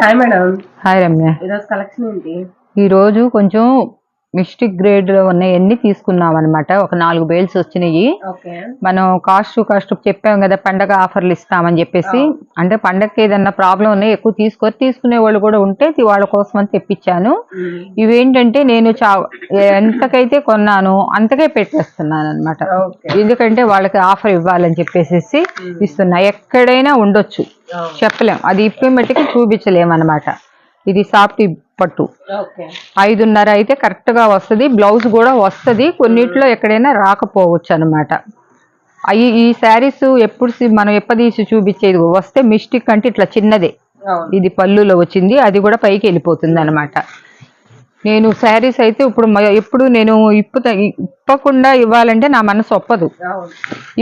Hi madam. Hi Ramya. ఈరోజు collection ఏంటి? ఈరోజు కొంచెం మిస్టిక్ గ్రేడ్ లో ఉన్నాయన్నీ తీసుకున్నాం అనమాట. ఒక 4 బేల్స్ వచ్చినాయి. మనం కాస్ట్ చెప్పాం కదా, పండగ ఆఫర్లు ఇస్తామని చెప్పేసి. అంటే పండగకి ఏదన్నా ప్రాబ్లం ఉన్నాయి, ఎక్కువ తీసుకునే వాళ్ళు కూడా ఉంటే వాళ్ళ కోసం అని తెప్పించాను. ఇవేంటంటే నేను ఎంతకైతే కొన్నాను అంతకే పెట్టేస్తున్నాను అనమాట. ఎందుకంటే వాళ్ళకి ఆఫర్ ఇవ్వాలని చెప్పేసి ఇస్తున్నా. ఎక్కడైనా ఉండొచ్చు, చెప్పలేం, అది ఇప్పే మట్టికి చూపించలేమన్నమాట. ఇది సాఫ్ట్ పట్టు 5:30 అయితే కరెక్ట్ గా వస్తుంది. బ్లౌజ్ కూడా వస్తుంది, కొన్నిట్లో ఎక్కడైనా రాకపోవచ్చు అనమాట. ఈ శారీస్ మనం ఎప్పదీసి చూపించేది వస్తే మిస్టిక్ అంటే ఇట్లా చిన్నదే. ఇది పళ్ళులో వచ్చింది, అది కూడా పైకి వెళ్ళిపోతుంది అనమాట. నేను శారీస్ అయితే ఎప్పుడు నేను ఇప్పకుండా ఇవ్వాలంటే నా మనసు ఒప్పదు,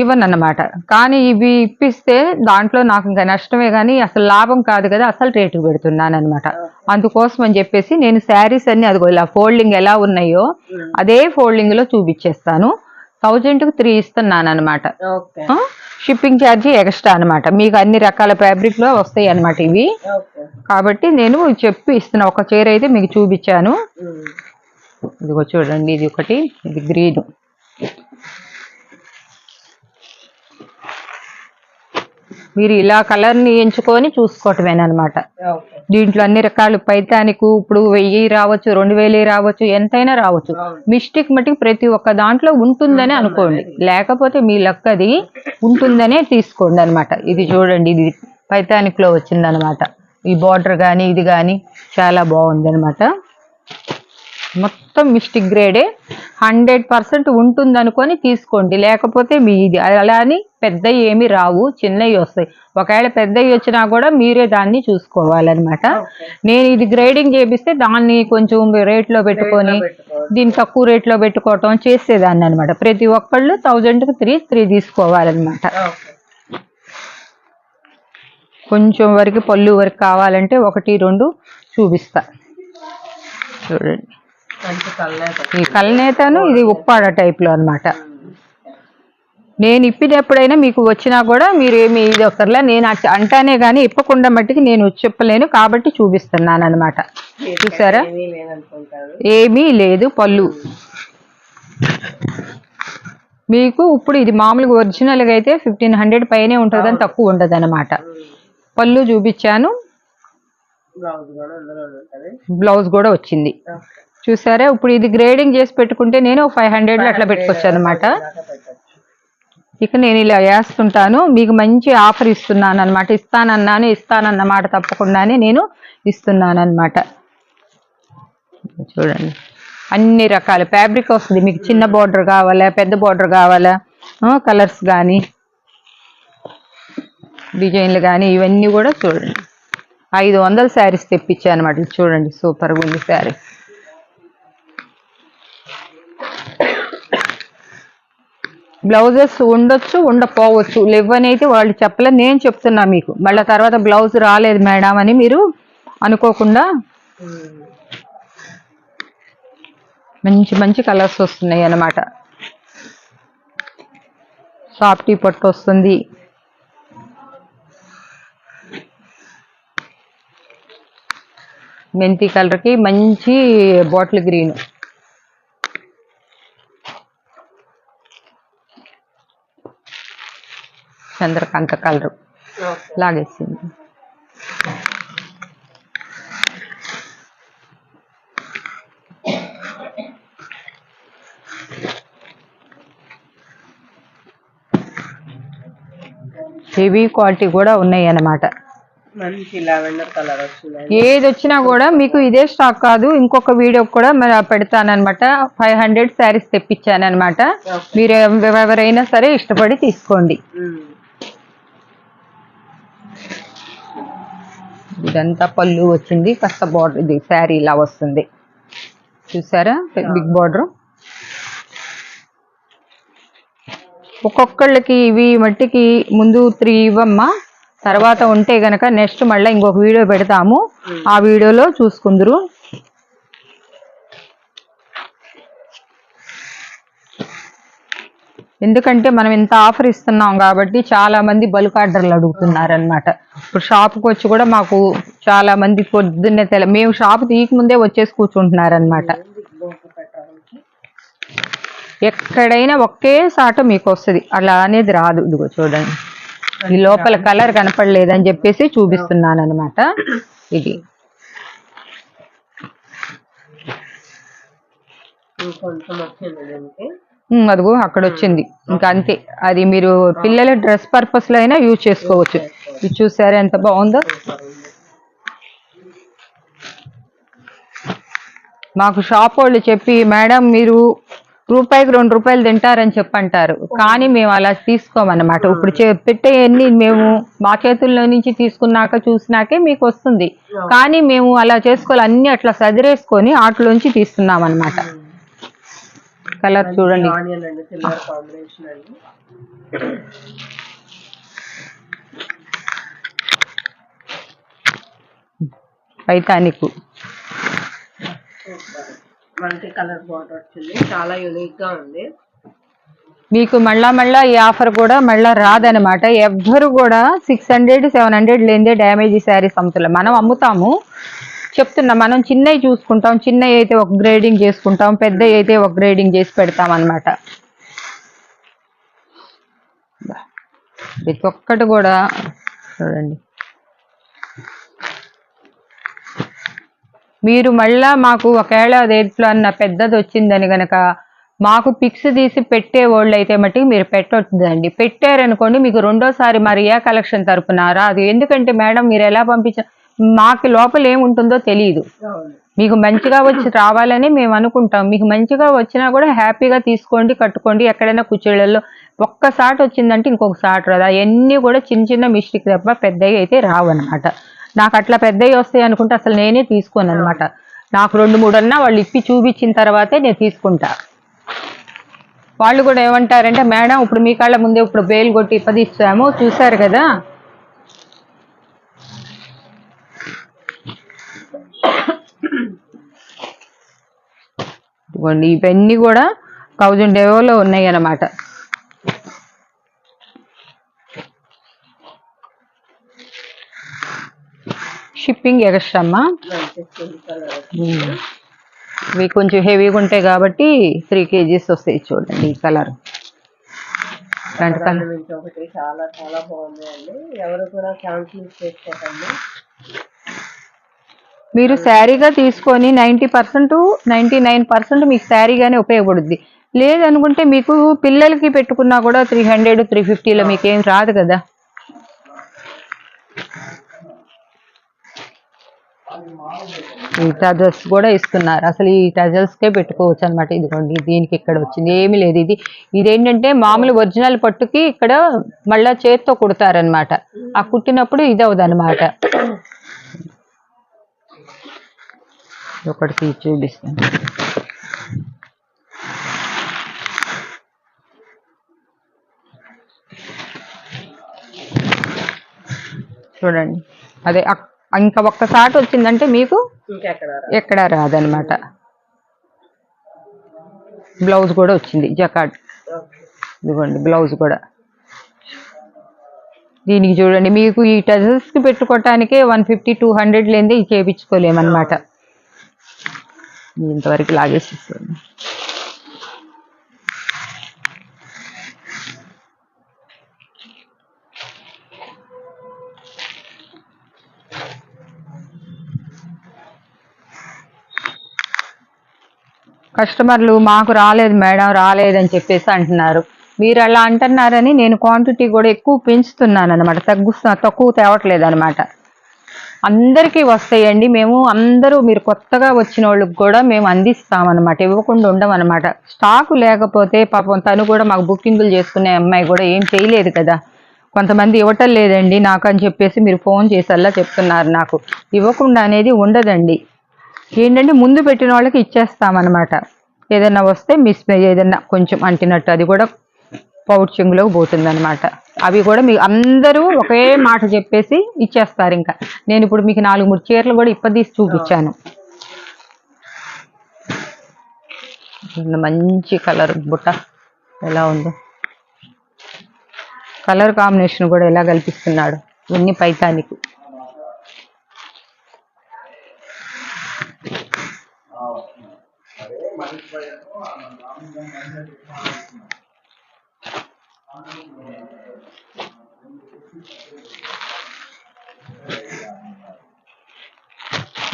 ఇవ్వనన్నమాట. కానీ ఇవి ఇప్పిస్తే దాంట్లో నాకు ఇంకా నష్టమే కానీ అసలు లాభం కాదు కదా, అసలు రేటుకు పెడుతున్నాను అనమాట. అందుకోసం అని చెప్పేసి నేను శారీస్ అన్ని అదిగో ఇలా ఫోల్డింగ్ ఎలా ఉన్నాయో అదే ఫోల్డింగ్ లో చూపించేస్తాను. 1000కి 3 ఇస్తున్నాను అనమాట. షిప్పింగ్ ఛార్జీ ఎక్స్ట్రా అనమాట. మీకు అన్ని రకాల ఫ్యాబ్రిక్ లో వస్తాయి అనమాట ఇవి. కాబట్టి నేను చెప్పి ఇస్తున్నా. ఒక చీర అయితే మీకు చూపించాను, ఇదిగో చూడండి. ఇది ఒకటి, ఇది గ్రీన్. మీరు ఇలా కలర్ ని ఎంచుకొని చూసుకోవటమేనమాట. దీంట్లో అన్ని రకాలు పైతానిక్ ఇప్పుడు 1000 రావచ్చు, 2000 రావచ్చు, ఎంతైనా రావచ్చు. మిస్టేక్ మట్టికి ప్రతి ఒక్క దాంట్లో ఉంటుందని అనుకోండి, లేకపోతే మీ లక్కది ఉంటుందనే తీసుకోండి అనమాట. ఇది చూడండి, ఇది పైతానిక్ లో వచ్చిందనమాట. ఈ బార్డర్ కానీ ఇది కానీ చాలా బాగుంది అనమాట. మొత్తం మిస్టిక్ గ్రేడే, 100% ఉంటుంది అనుకొని తీసుకోండి. లేకపోతే మీ ఇది అలా అని పెద్దవి ఏమి రావు, చిన్నవి వస్తాయి. ఒకవేళ పెద్దవి వచ్చినా కూడా మీరే దాన్ని చూసుకోవాలన్నమాట. నేను ఇది గ్రేడింగ్ చేపిస్తే దాన్ని కొంచెం రేట్లో పెట్టుకొని దీన్ని తక్కువ రేట్లో పెట్టుకోవటం చేసేదాన్ని అనమాట. ప్రతి ఒక్కళ్ళు 1000కి 3 తీసుకోవాలన్నమాట. కొంచెం వరకు పళ్ళు వరకు కావాలంటే 1, 2 చూపిస్తా. చూడండి, ఈ కల్నేతను ఇది ఉప్పాడ టైప్ లో అనమాట. నేను ఇప్పినప్పుడైనా మీకు వచ్చినా కూడా మీరేమి ఇది ఒకరిలా నేను అంటానే గానీ ఇప్పకుండా మట్టికి నేను చెప్పలేను, కాబట్టి చూపిస్తున్నాను అనమాట. చూసారా, ఏమీ లేదు పళ్ళు మీకు. ఇప్పుడు ఇది మామూలుగా ఒరిజినల్ గా అయితే 1500 పైనే ఉంటుంది కానీ తక్కువ ఉండదు అనమాట. పళ్ళు చూపించాను, బ్లౌజ్ కూడా వచ్చింది. చూసారా, ఇప్పుడు ఇది గ్రేడింగ్ చేసి పెట్టుకుంటే నేను 500 అట్లా పెట్టుకోవచ్చు అనమాట. ఇక నేను ఇలా వేస్తుంటాను. మీకు మంచి ఆఫర్ ఇస్తున్నాను అనమాట. ఇస్తానన్నమాట తప్పకుండానే నేను ఇస్తున్నాను అనమాట. చూడండి, అన్ని రకాల ఫ్యాబ్రిక్ వస్తుంది. మీకు చిన్న బార్డర్ కావాలా, పెద్ద బార్డర్ కావాలా, కలర్స్ కానీ డిజైన్లు కానీ ఇవన్నీ కూడా చూడండి. 500 శారీస్ తెప్పించాను అనమాట. చూడండి, సూపర్గా ఉంది శారీ. బ్లౌజెస్ ఉండొచ్చు, ఉండకపోవచ్చు, లేవని అయితే వాళ్ళు చెప్పలే, నేను చెప్తున్నా మీకు. మళ్ళీ తర్వాత బ్లౌజ్ రాలేదు మేడం అని మీరు అనుకోకుండా. మంచి మంచి కలర్స్ వస్తున్నాయి అన్నమాట. సాఫ్టీ పట్టు వస్తుంది. మెంతి కలర్కి మంచి బాటిల్ గ్రీన్, చంద్రకాంత కలర్ లాగేసింది. హెవీ క్వాలిటీ కూడా ఉన్నాయి అన్నమాట. ఏది వచ్చినా కూడా మీకు ఇదే స్టాక్ కాదు, ఇంకొక వీడియో కూడా పెడతానమాట. 500 శారీస్ తెప్పించానమాట. మీరు ఎవరైనా సరే ఇష్టపడి తీసుకోండి. ఇదంతా పళ్ళు వచ్చింది, కాస్త బార్డర్, ఇది శారీ ఇలా వస్తుంది. చూసారా, బిగ్ బార్డర్. ఒక్కొక్కళ్ళకి ఇవి మట్టికి ముందు 3 ఇవ్వమ్మా, తర్వాత ఉంటే గనక నెక్స్ట్ మళ్ళీ ఇంకొక వీడియో పెడతాము, ఆ వీడియోలో చూసుకుందరు. ఎందుకంటే మనం ఇంత ఆఫర్ ఇస్తున్నాం కాబట్టి చాలా మంది బల్క్ ఆర్డర్లు అడుగుతున్నారు అనమాట. ఇప్పుడు షాప్కి వచ్చి కూడా మాకు చాలా మంది పొద్దున్నే మేము షాప్ తీయక ముందే వచ్చేసి కూర్చుంటున్నారనమాట. ఎక్కడైనా ఒకే సాట మీకు వస్తుంది, అలా అనేది రాదు. ఇదిగో చూడండి, ఈ లోపల కలర్ కనపడలేదని చెప్పేసి చూపిస్తున్నాను అనమాట. ఇది అదిగో అక్కడ వచ్చింది, ఇంకా అంతే. అది మీరు పిల్లల డ్రెస్ పర్పస్ లో అయినా యూజ్ చేసుకోవచ్చు. ఇది చూసారా ఎంత బాగుందో. మాకు షాప్ వాళ్ళు చెప్పి, మేడం మీరు రూపాయికి 2 రూపాయలు తింటారని చెప్పంటారు, కానీ మేము అలా తీసుకోమన్నమాట. ఇప్పుడు పెట్టేవన్నీ మేము మా చేతుల్లో నుంచి తీసుకున్నాక చూసినాకే మీకు వస్తుంది, కానీ మేము అలా చేసుకోవాలి. అన్ని అట్లా సదిరేసుకొని వాటిలోంచి తీస్తున్నాం అనమాట. కలర్ చూడండి, పైతానిక్ మల్టీ కలర్ బార్డర్ వచ్చింది, చాలా యూనిక్ గా ఉంది. మీకు మళ్ళా ఈ ఆఫర్ కూడా మళ్ళా రాదనమాట. ఎవ్వరు కూడా 600 700 లేదే డ్యామేజ్ శారీస్ అమ్ముతున్నాం. మనం అమ్ముతాము, చెప్తున్నా. మనం చిన్నవి చూసుకుంటాం, చిన్నవి అయితే ఒక గ్రేడింగ్ చేసుకుంటాం, పెద్దవి అయితే ఒక గ్రేడింగ్ చేసి పెడతాం అనమాట. ప్రతి ఒక్కటి కూడా చూడండి. మీరు మళ్ళా మాకు ఒకవేళ రేట్లో అన్న పెద్దది వచ్చిందని కనుక మాకు పిక్స్ తీసి పెట్టే వాళ్ళు అయితే మట్టి మీరు పెట్టొద్దండి. పెట్టారనుకోండి, మీకు రెండోసారి మరి ఏ కలెక్షన్ తరపున రాదు. ఎందుకంటే మేడం మీరు ఎలా పంపించారు, మాకు లోపల ఏముంటుందో తెలియదు. మీకు మంచిగా వచ్చి రావాలని మేము అనుకుంటాం. మీకు మంచిగా వచ్చినా కూడా హ్యాపీగా తీసుకోండి, కట్టుకోండి. ఎక్కడైనా కుర్చీలలో ఒక్కసారి వచ్చిందంటే ఇంకొకసారి రాదు. అవన్నీ కూడా చిన్న మిస్టేక్ తప్ప పెద్దవి అయితే రావు అనమాట. నాకు అట్లా పెద్దవి వస్తాయి అనుకుంటే అసలు నేనే తీసుకోను అనమాట. నాకు 2-3 అన్నా వాళ్ళు ఇప్పి చూపించిన తర్వాతే నేను తీసుకుంటా. వాళ్ళు కూడా ఏమంటారంటే, మేడం ఇప్పుడు మీ కాళ్ళ ముందే ఇప్పుడు బేలు కొట్టి ఇప్పదిస్తాము, చూసారు కదా. ఇదిగోండి, ఇవన్నీ కూడా 1000 ఎవోలో ఉన్నాయి అన్నమాట. షిప్పింగ్ ఎక్స్ట్రా అమ్మా. ఇవి కొంచెం హెవీగా ఉంటాయి కాబట్టి 3 kgs వస్తాయి. చూడండి ఈ కలర్, ఇలాంటి కలర్ ఒకటి చాలా చాలా బాగుందండి. ఎవరు కూడా క్యాన్సిల్ చేసుకోకండి. మీరు శారీగా తీసుకొని 90% 99% మీకు శారీగానే ఉపయోగపడుద్ది. లేదనుకుంటే మీకు పిల్లలకి పెట్టుకున్నా కూడా 300 350లో మీకేం రాదు కదా. ఈ టజల్స్ కూడా ఇస్తున్నారు. అసలు ఈ టజల్స్కే పెట్టుకోవచ్చు అనమాట. ఇదిగోండి, దీనికి ఇక్కడ వచ్చింది ఏమీ లేదు. ఇదేంటంటే మామూలు ఒరిజినల్ పట్టుకి ఇక్కడ మళ్ళా చేత్తో కుడతారనమాట. ఆ కుట్టినప్పుడు ఇది అవదనమాట. ఒకటి తీసి చూపిస్తాను. చూడండి, అదే ఇంకా ఒక్కసారి వచ్చిందంటే మీకు ఎక్కడ రాదనమాట. బ్లౌజ్ కూడా వచ్చింది జకాట్. ఇదిగోండి బ్లౌజ్ కూడా. దీనికి చూడండి, మీకు ఈ టజల్స్కి పెట్టుకోవటానికే 150-200 లేదే ఇది చేయించుకోలేమన్నమాట. ఇంతవరకు లాగేసిస్తుంది. కస్టమర్లు మాకు రాలేదు మేడం, రాలేదని చెప్పేసి అంటున్నారు. మీరు అలా అంటున్నారని నేను క్వాంటిటీ కూడా ఎక్కువ పెంచుతున్నాను అనమాట. తక్కువ తేవట్లేదు అనమాట. అందరికీ వస్తాయండి. మేము అందరూ మీరు కొత్తగా వచ్చిన వాళ్ళకి కూడా మేము అందిస్తామన్నమాట, ఇవ్వకుండా ఉండమన్నమాట. స్టాకు లేకపోతే పాపం తను కూడా మాకు బుకింగులు చేసుకునే అమ్మాయి కూడా ఏం చేయలేదు కదా. కొంతమంది ఇవ్వటం లేదండి నాకు అని చెప్పేసి మీరు ఫోన్ చేసేలా చెప్తున్నారు. నాకు ఇవ్వకుండా అనేది ఉండదండి. ఏంటంటే ముందు పెట్టిన వాళ్ళకి ఇచ్చేస్తామన్నమాట. ఏదైనా వస్తే ఏదైనా కొంచెం అంటినట్టు అది కూడా పౌచింగ్లోకి పోతుంది అనమాట. అవి కూడా మీకు అందరూ ఒకే మాట చెప్పేసి ఇచ్చేస్తారు. ఇంకా నేను ఇప్పుడు మీకు 4-3 చీరలు కూడా ఇప్పదీసి చూపించాను. మంచి కలర్ బుట్ట ఎలా ఉందో. కలర్ కాంబినేషన్ కూడా ఎలా కల్పిస్తున్నాడు ఇవన్నీ పైతానికి.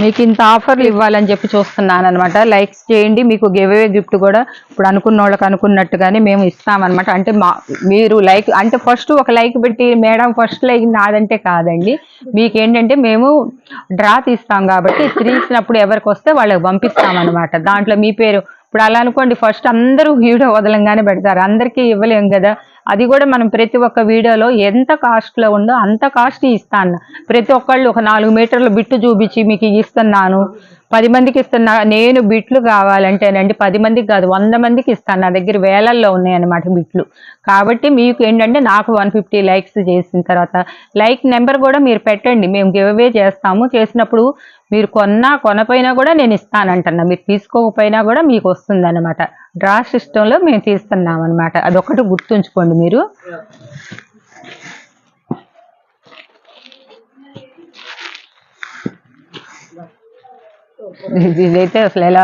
మీకు ఇంత ఆఫర్లు ఇవ్వాలని చెప్పి చూస్తున్నాను అనమాట. లైక్స్ చేయండి, మీకు గివ్ అవే గిఫ్ట్ కూడా ఇప్పుడు అనుకున్న వాళ్ళకి అనుకున్నట్టుగానే మేము ఇస్తామన్నమాట. అంటే మీరు లైక్ అంటే ఫస్ట్ ఒక లైక్ పెట్టి మేడం ఫస్ట్ లైక్ నాదంటే కాదండి, మీకేంటంటే మేము డ్రా తీస్తాం కాబట్టి తీసినప్పుడు ఎవరికి వస్తే వాళ్ళకి పంపిస్తామన్నమాట. దాంట్లో మీ పేరు ఇప్పుడు అలా అనుకోండి, ఫస్ట్ అందరూ వీడియో వదలంగానే పెడతారు, అందరికీ ఇవ్వలేం కదా. అది కూడా మనం ప్రతి ఒక్క వీడియోలో ఎంత కాస్ట్లో ఉందో అంత కాస్ట్ ఇస్తాను. ప్రతి ఒక్కళ్ళు ఒక 4 మీటర్ల బిట్టు చూపించి మీకు ఇస్తున్నాను, 10 మందికి ఇస్తున్నా. నేను బిట్లు కావాలంటేనండి 10 మందికి కాదు 100 మందికి ఇస్తాను. నా దగ్గర వేలల్లో ఉన్నాయన్నమాట బిట్లు. కాబట్టి మీకు ఏంటంటే నాకు 150 లైక్స్ చేసిన తర్వాత లైక్ నెంబర్ కూడా మీరు పెట్టండి, మేము గివ్ అవే చేస్తాము. చేసినప్పుడు మీరు కొనపోయినా కూడా నేను ఇస్తానంటున్నా, మీరు తీసుకోకపోయినా కూడా మీకు వస్తుంది అనమాట. డ్రా సిస్టంలో మేము తీస్తున్నాం అనమాట, అదొకటి గుర్తుంచుకోండి మీరు. ఇదైతే అసలు ఎలా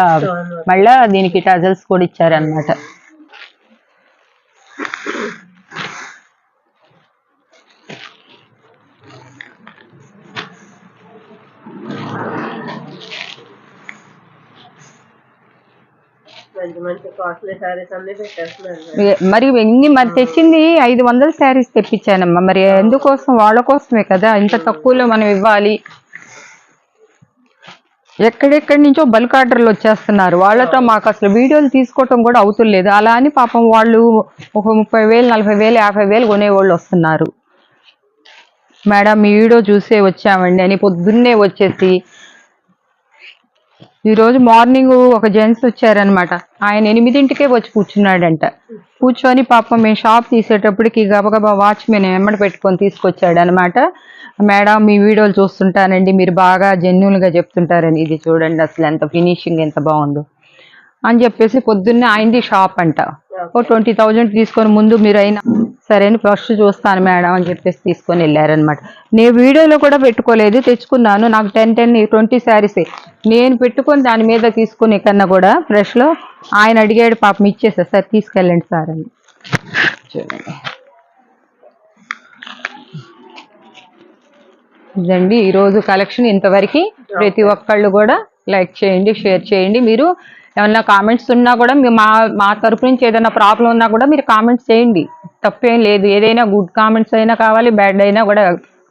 మళ్ళా దీనికి టజల్స్ కూడా ఇచ్చారనమాట. మరి ఎన్ని మరి తెచ్చింది 500 శారీస్ తెప్పించానమ్మా. మరి ఎందుకోసం? వాళ్ళ కోసమే కదా, ఇంత తక్కువలో మనం ఇవ్వాలి. ఎక్కడెక్కడి నుంచో బల్క్ ఆర్డర్లు వచ్చేస్తున్నారు, వాళ్ళతో మాకు అసలు వీడియోలు తీసుకోవటం కూడా అవుతులేదు. అలా అని పాపం వాళ్ళు ఒక 30,000 40,000 50,000 కొనేవాళ్ళు వస్తున్నారు. మేడం మీ వీడియో చూసే వచ్చామండి అని పొద్దున్నే వచ్చేసి, ఈరోజు మార్నింగ్ ఒక జెంట్స్ వచ్చారనమాట, ఆయన 8ంటికే వచ్చి కూర్చున్నాడంట. కూర్చొని పాపం మేము షాప్ తీసేటప్పటికి గబగబా వాచ్మెన్ ఎమ్మడి పెట్టుకొని తీసుకొచ్చాడు అనమాట. మేడం మీ వీడియోలు చూస్తుంటానండి, మీరు బాగా జెన్యున్గా చెప్తుంటారని. ఇది చూడండి అసలు ఎంత ఫినిషింగ్ ఎంత బాగుందో అని చెప్పేసి పొద్దున్నే ఆయనది షాప్ అంట. ఓ 20,000 తీసుకొని ముందు మీరు అయినా సరే అని ఫస్ట్ చూస్తాను మేడం అని చెప్పేసి తీసుకొని వెళ్ళారనమాట. నేను వీడియోలో కూడా పెట్టుకోలేదు, తెచ్చుకున్నాను. నాకు 20 శారీసే నేను పెట్టుకొని దాని మీద తీసుకునే కన్నా కూడా ఫ్రెష్లో ఆయన అడిగాడు, పాపం ఇచ్చేసా, సార్ తీసుకెళ్ళండి సార్ అని. చూడండి ఇదండి ఈరోజు కలెక్షన్. ఇంతవరకు ప్రతి ఒక్కళ్ళు కూడా లైక్ చేయండి, షేర్ చేయండి. మీరు ఏమన్నా కామెంట్స్ ఉన్నా కూడా మా తరపు నుంచి ఏదైనా ప్రాబ్లం ఉన్నా కూడా మీరు కామెంట్స్ చేయండి, తప్పేం లేదు. ఏదైనా గుడ్ కామెంట్స్ అయినా కావాలి, బ్యాడ్ అయినా కూడా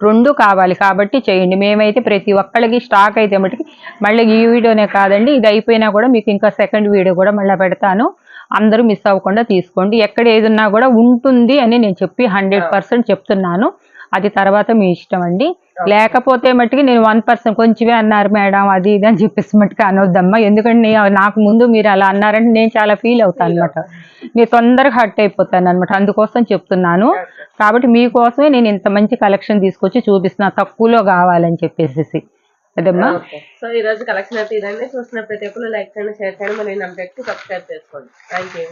రెండు కావాలి, కాబట్టి చేయండి. మేమైతే ప్రతి ఒక్కళ్ళకి స్టాక్ అయితే మటుకి మళ్ళీ ఈ వీడియోనే కాదండి, ఇది అయిపోయినా కూడా మీకు ఇంకా సెకండ్ వీడియో కూడా మళ్ళీ పెడతాను. అందరూ మిస్ అవ్వకుండా తీసుకోండి. ఎక్కడ ఏదున్నా కూడా ఉంటుంది అని నేను చెప్పి 100% చెప్తున్నాను. అది తర్వాత మీ ఇష్టం అండి. లేకపోతే మట్టుకి నేను 1% కొంచెమే అన్నారు మేడం అది ఇది అని చెప్పేసి మట్టుకు అనొద్దమ్మా. ఎందుకంటే నాకు ముందు మీరు అలా అన్నారంటే నేను చాలా ఫీల్ అవుతాను అనమాట, నేను తొందరగా హర్ట్ అయిపోతాను అనమాట. అందుకోసం చెప్తున్నాను. కాబట్టి మీకోసమే నేను ఇంత మంచి కలెక్షన్ తీసుకొచ్చి చూపిస్తున్నా, తక్కువలో కావాలని చెప్పేసి. అదమ్మా. సో ఈ రోజు కలెక్షన్ అయితే ఇదండి. చూసిన ప్రతి ఒక్కరు లైక్ చేయండి, షేర్ చేయండి, మరి సబ్స్క్రైబ్ చేసుకోండి. Thank you.